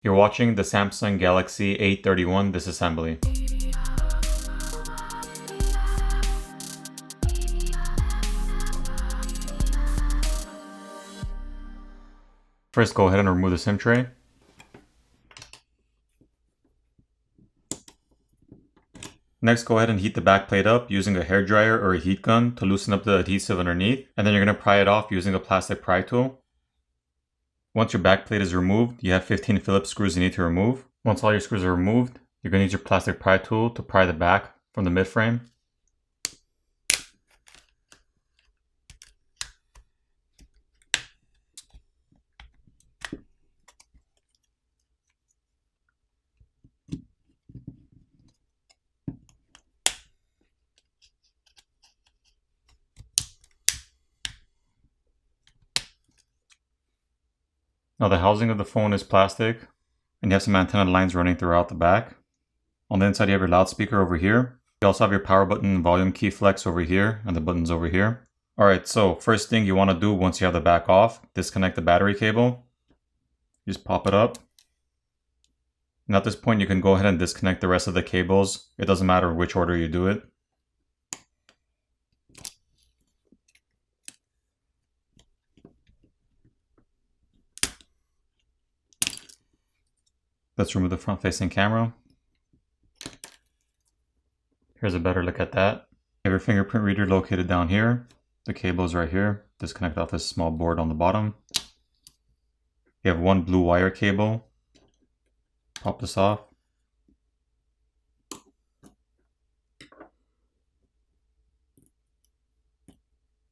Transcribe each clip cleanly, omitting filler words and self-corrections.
You're watching the Samsung Galaxy A31 Disassembly. First, go ahead and remove the SIM tray. Next, go ahead and heat the back plate up using a hairdryer or a heat gun to loosen up the adhesive underneath, and then you're going to pry it off using a plastic pry tool. Once your back plate is removed, you have 15 Phillips screws you need to remove. Once all your screws are removed, you're going to use your plastic pry tool to pry the back from the midframe. Now the housing of the phone is plastic, and you have some antenna lines running throughout the back. On the inside you have your loudspeaker over here. You also have your power button and volume key flex over here, and the buttons over here. Alright, so first thing you want to do once you have the back off, disconnect the battery cable. Just pop it up. And at this point you can go ahead and disconnect the rest of the cables. It doesn't matter which order you do it. Let's remove the front-facing camera. Here's a better look at that. You have your fingerprint reader located down here. The cable is right here. Disconnect off this small board on the bottom. You have one blue wire cable. Pop this off.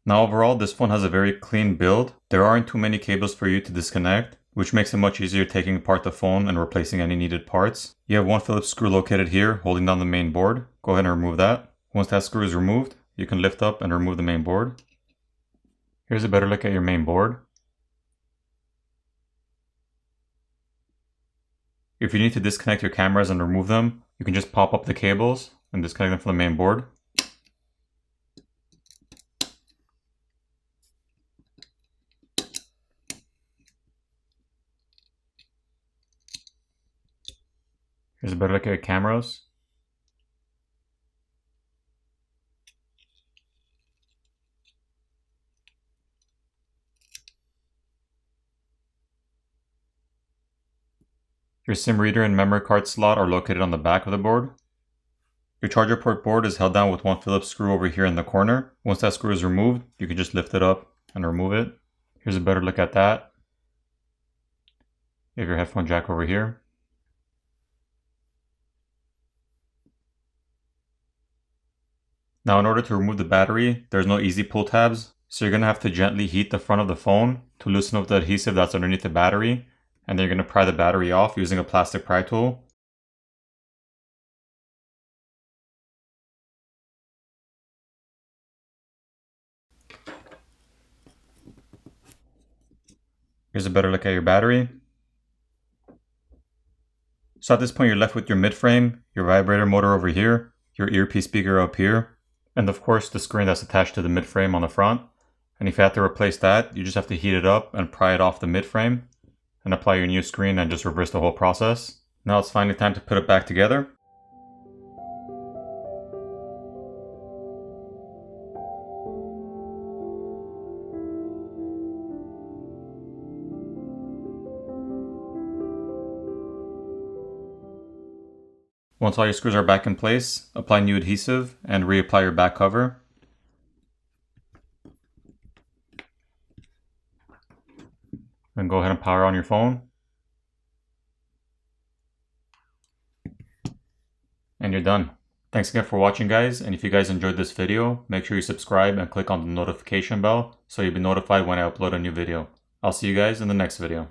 Now overall, this phone has a very clean build. There aren't too many cables for you to disconnect, which makes it much easier taking apart the phone and replacing any needed parts. You have one Phillips screw located here holding down the main board. Go ahead and remove that. Once that screw is removed, you can lift up and remove the main board. Here's a better look at your main board. If you need to disconnect your cameras and remove them, you can just pop up the cables and disconnect them from the main board. Here's a better look at your cameras. Your SIM reader and memory card slot are located on the back of the board. Your charger port board is held down with one Phillips screw over here in the corner. Once that screw is removed, you can just lift it up and remove it. Here's a better look at that. You have your headphone jack over here. Now in order to remove the battery, there's no easy pull tabs, so you're going to have to gently heat the front of the phone to loosen up the adhesive that's underneath the battery, and then you're going to pry the battery off using a plastic pry tool. Here's a better look at your battery. So at this point you're left with your midframe, your vibrator motor over here, your earpiece speaker up here, and of course the screen that's attached to the midframe on the front. And if you have to replace that, you just have to heat it up and pry it off the midframe and apply your new screen and just reverse the whole process. Now it's finally time to put it back together. Once all your screws are back in place, apply new adhesive and reapply your back cover. Then go ahead and power on your phone. And you're done. Thanks again for watching, guys, and if you guys enjoyed this video, make sure you subscribe and click on the notification bell so you'll be notified when I upload a new video. I'll see you guys in the next video.